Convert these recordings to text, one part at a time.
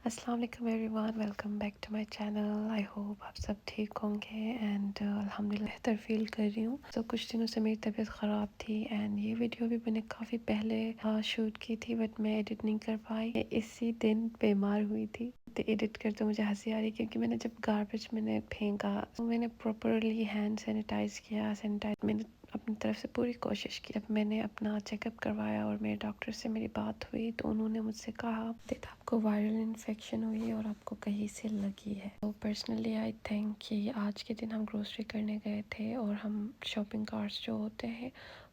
अस्सलाम वालेकुम everyone, welcome back to my channel. I hope आप सब ठीक होंगे एंड अल्हम्दुलिल्लाह बेहतर फ़ील कर रही हूँ। तो कुछ दिनों से मेरी तबीयत ख़राब थी एंड ये वीडियो भी मैंने काफ़ी पहले शूट की थी बट मैं एडिट नहीं कर पाई। इसी दिन बीमार हुई थी तो एडिट करते मुझे हंसी आ रही क्योंकि मैंने जब गार्बेज मैंने फेंका तो मैंने प्रॉपरली हैंड सैनिटाइज किया। मैंने अपनी तरफ से पूरी कोशिश की। जब मैंने अपना चेकअप करवाया और मेरे डॉक्टर से मेरी बात हुई तो उन्होंने मुझसे कहा देखा आपको वायरल इन्फेक्शन हुई है और आपको कहीं से लगी है। तो पर्सनली आई थिंक कि आज के दिन हम ग्रोसरी करने गए थे और हम शॉपिंग कार्ट्स जो होते हैं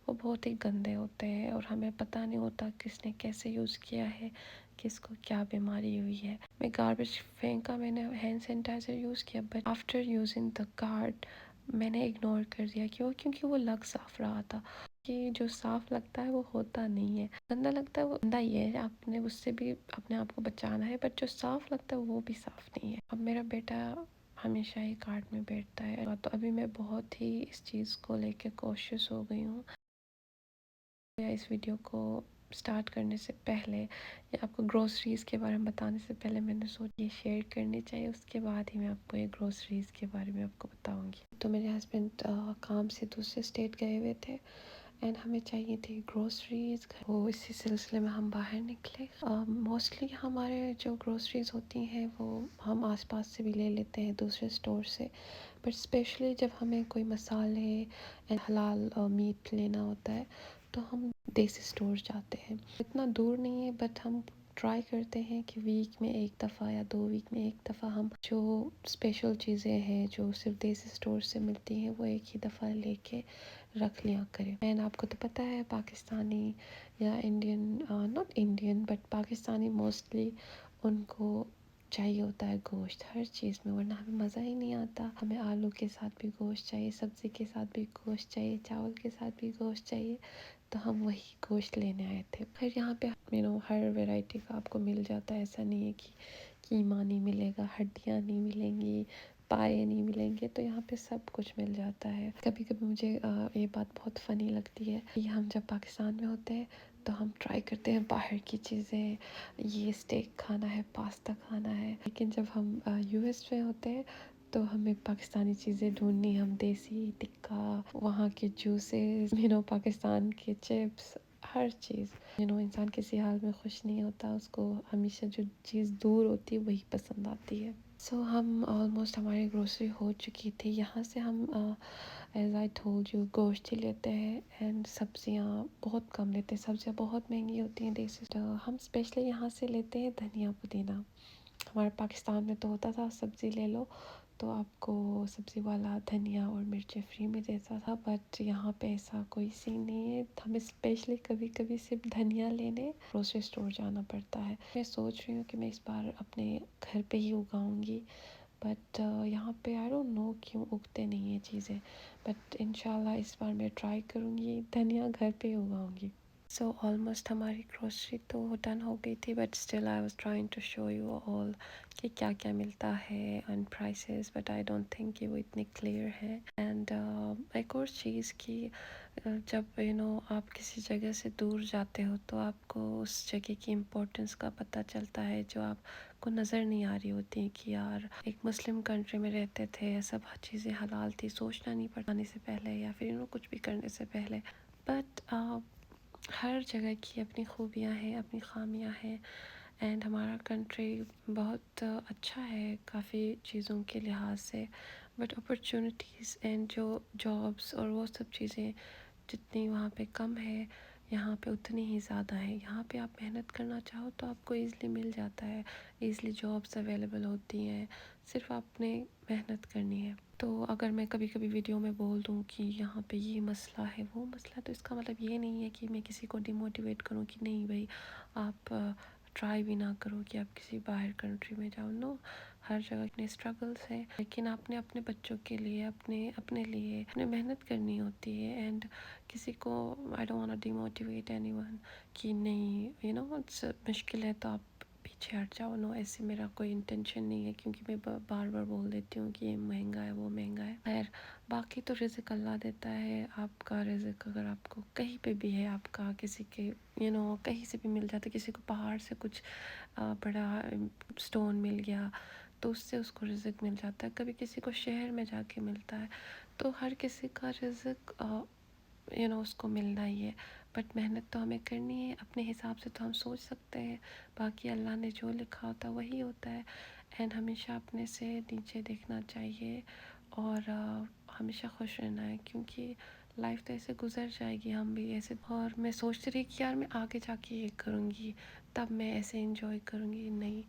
वो बहुत ही गंदे होते हैं और हमें पता नहीं होता किसने कैसे यूज़ किया है, किसको क्या बीमारी हुई है। मैं गार्बेज फेंका, मैंने हैंड सैनिटाइज़र यूज़ किया but after using the cart मैंने इग्नोर कर दिया। क्यों? क्योंकि वो लग साफ रहा था। कि जो साफ लगता है वो होता नहीं है, गंदा लगता है वो गंदा ही है, आपने उससे भी अपने आप को बचाना है, बट जो साफ लगता है वो भी साफ नहीं है। अब मेरा बेटा हमेशा ही कार्ट में बैठता है तो अभी मैं बहुत ही इस चीज़ को लेके कॉशियस हो गई हूँ। या इस वीडियो को स्टार्ट करने से पहले या आपको ग्रोसरीज़ के बारे में बताने से पहले मैंने सोचा ये शेयर करनी चाहिए, उसके बाद ही मैं आपको ये ग्रोसरीज़ के बारे में आपको बताऊंगी। तो मेरे हस्बैंड काम से दूसरे स्टेट गए हुए थे एंड हमें चाहिए थी ग्रोसरीज। वो इसी सिलसिले में हम बाहर निकले। मोस्टली हमारे जो ग्रोसरीज होती हैं वो हम आसपास से भी ले लेते हैं दूसरे स्टोर से, बट स्पेशली जब हमें कोई मसाले एंड हलाल मीट लेना होता है तो हम देसी स्टोर जाते हैं। इतना दूर नहीं है बट हम ट्राई करते हैं कि वीक में एक दफ़ा या 2 वीक में एक दफ़ा हम जो स्पेशल चीज़ें हैं जो सिर्फ देसी स्टोर से मिलती हैं वो एक ही दफ़ा लेके रख लिया करें। एंड आपको तो पता है पाकिस्तानी या Indian, not Indian but Pakistani mostly उनको चाहिए होता है गोश्त हर चीज़ में, वरना हमें मज़ा ही नहीं आता। हमें आलू के साथ भी गोश्त चाहिए, सब्ज़ी के साथ भी गोश्त चाहिए, चावल के साथ भी गोश्त चाहिए। तो हम वही गोश्त लेने आए थे। फिर यहाँ पे हर वैरायटी का आपको मिल जाता है। ऐसा नहीं है कि कीमा नहीं मिलेगा, हड्डियाँ नहीं मिलेंगी, पाए नहीं मिलेंगे, तो यहाँ पे सब कुछ मिल जाता है। कभी कभी मुझे ये बात बहुत फ़नी लगती है कि हम जब पाकिस्तान में होते हैं तो हम ट्राई करते हैं बाहर की चीज़ें, ये स्टेक खाना है, पास्ता खाना है, लेकिन जब हम यूएस में होते हैं तो हमें पाकिस्तानी चीज़ें ढूंढनी, हम देसी टिक्का, वहाँ के जूसेस, पाकिस्तान के चिप्स, हर चीज़। इंसान किसी हाल में खुश नहीं होता, उसको हमेशा जो चीज़ दूर होती है वही पसंद आती है। सो हम ऑलमोस्ट हमारी ग्रोसरी हो चुकी थी। यहाँ से हम एज़ आई टोल्ड यू गोश्त ही लेते हैं एंड सब्जियाँ बहुत कम लेते हैं। सब्जियाँ बहुत महंगी होती हैं देसी। तो हम स्पेशली यहाँ से लेते हैं धनिया पुदीना। हमारे पाकिस्तान में तो होता था सब्ज़ी ले लो तो आपको सब्ज़ी वाला धनिया और मिर्चें फ्री में देता था, बट यहाँ पे ऐसा कोई सीन नहीं है। हमें स्पेशली कभी कभी सिर्फ धनिया लेने ग्रोसरी स्टोर जाना पड़ता है। मैं सोच रही हूँ कि मैं इस बार अपने घर पे ही उगाऊंगी, बट यहाँ पे आई डोंट नो क्यों उगते नहीं है चीज़ें, बट इंशाल्लाह इस बार मैं ट्राई करूँगी, धनिया घर पे ही उगाऊंगी। सो ऑलमोस्ट हमारी ग्रोसरी तो डन हो गई थी but still I was trying to show you all कि क्या क्या मिलता है and prices, but I don't think कि वो इतने क्लियर है। एंड एक और चीज़ कि जब आप किसी जगह से दूर जाते हो तो आपको उस जगह की इम्पोर्टेंस का पता चलता है जो आपको नज़र नहीं आ रही होती। कि यार एक मुस्लिम कंट्री में रहते थे, सब चीज़ें हलाल थी, सोचना नहीं पड़ने से पहले या फिर कुछ भी करने से पहले। बट हर जगह की अपनी खूबियाँ हैं, अपनी ख़ामियाँ हैं एंड हमारा कंट्री बहुत अच्छा है काफ़ी चीज़ों के लिहाज से, बट अपॉर्चुनिटीज़ एंड जो जॉब्स और वो सब चीज़ें जितनी वहाँ पे कम है यहाँ पे उतनी ही ज़्यादा है। यहाँ पे आप मेहनत करना चाहो तो आपको ईज़िली मिल जाता है, ईज़िली जॉब्स अवेलेबल होती हैं, सिर्फ आपने मेहनत करनी है। तो अगर मैं कभी कभी वीडियो में बोल दूँ कि यहाँ पे ये मसला है वो मसला, तो इसका मतलब ये नहीं है कि मैं किसी को डिमोटिवेट करूँ कि नहीं भाई आप ट्राई भी ना करो कि आप किसी बाहर कंट्री में जाओ। नो, हर जगह इतने स्ट्रगल्स हैं, लेकिन आपने अपने बच्चों के लिए अपने अपने लिए अपने मेहनत करनी होती है। एंड किसी को I don't want to demotivate anyone कि नहीं इट्स मुश्किल है तो आप पीछे हट जाओ। नो, ऐसे मेरा कोई इंटेंशन नहीं है, क्योंकि मैं बार बार बोल देती हूँ कि ये महंगा है, वो महंगा है। खैर, बाकी तो रिज़्क अल्लाह देता है। आपका रिज़्क अगर आपको कहीं पे भी है, आपका किसी के कहीं से भी मिल जाता है। किसी को पहाड़ से कुछ बड़ा स्टोन मिल गया तो उससे उसको रिज़्क मिल जाता है। कभी किसी को शहर में जाके मिलता है। तो हर किसी का रिज़्क उसको मिलना ही है। बट मेहनत तो हमें करनी है। अपने हिसाब से तो हम सोच सकते हैं, बाकी अल्लाह ने जो लिखा होता है वही होता है। एंड हमेशा अपने से नीचे देखना चाहिए और हमेशा खुश रहना है, क्योंकि लाइफ तो ऐसे गुजर जाएगी, हम भी ऐसे। और मैं सोचती रही कि यार मैं आगे जाके ये करूँगी, तब मैं ऐसे इंजॉय करूँगी। नहीं,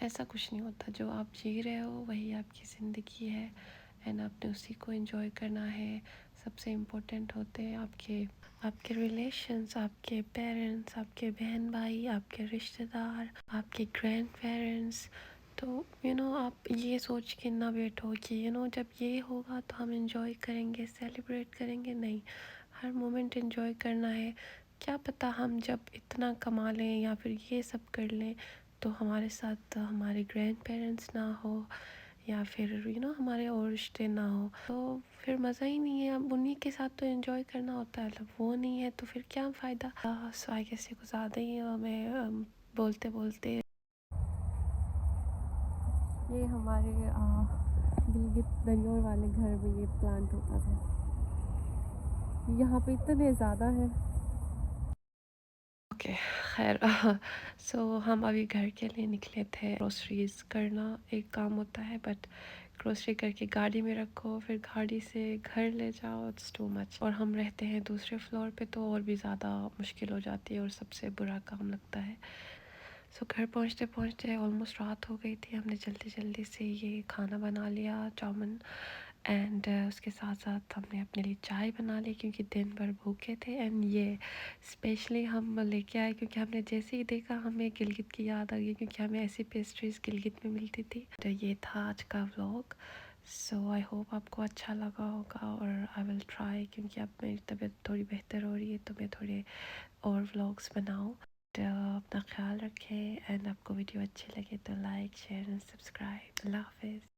ऐसा कुछ नहीं होता। जो आप जी रहे हो वही आपकी ज़िंदगी है, एंड आपने उसी को एंजॉय करना है। सबसे इम्पोर्टेंट होते हैं आपके आपके रिलेशंस, आपके पेरेंट्स, आपके बहन भाई, आपके रिश्तेदार, आपके ग्रैंड पेरेंट्स। तो आप ये सोच के ना बैठो कि जब ये होगा तो हम एंजॉय करेंगे, सेलिब्रेट करेंगे। नहीं, हर मोमेंट एंजॉय करना है। क्या पता हम जब इतना कमा लें या फिर ये सब कर लें तो हमारे साथ हमारे ग्रैंड पेरेंट्स ना हो, या फिर हमारे और रिश्ते ना हो, तो फिर मज़ा ही नहीं है। अब उन्हीं के साथ तो एंजॉय करना होता है, मतलब वो नहीं है तो फिर क्या फ़ायदा। सो आई गेस ये कुछ ज़्यादा ही हमें बोलते बोलते। ये हमारे गिलगित दरियोर वाले घर में ये प्लांट होता था। यहाँ पे इतने ज़्यादा है। ओके, खैर। सो हम अभी घर के लिए निकले थे। ग्रोसरीज करना एक काम होता है, बट ग्रोसरी करके गाड़ी में रखो, फिर गाड़ी से घर ले जाओ, इट्स टू मच। और हम रहते हैं दूसरे फ्लोर पे, तो और भी ज़्यादा मुश्किल हो जाती है और सबसे बुरा काम लगता है। सो घर पहुंचते पहुंचते ऑलमोस्ट रात हो गई थी। हमने जल्दी जल्दी से ये खाना बना लिया, चाउमीन। एंड उसके साथ साथ हमने अपने लिए चाय बना ली, क्योंकि दिन भर भूखे थे। एंड ये स्पेशली हम लेके आए क्योंकि हमने जैसे ही देखा हमें गिलगित की याद आ गई, क्योंकि हमें ऐसी पेस्ट्रीज गिलगित में मिलती थी। तो ये था आज का व्लॉग। सो आई होप आपको अच्छा लगा होगा, और आई विल ट्राई, क्योंकि अब मेरी तबीयत थोड़ी बेहतर हो रही है तो मैं थोड़े और व्लॉग्स बनाऊँ। तो अपना ख्याल रखें, एंड आपको वीडियो अच्छी लगे तो लाइक शेयर एंड सब्सक्राइब। अल्लाह हाफिज़।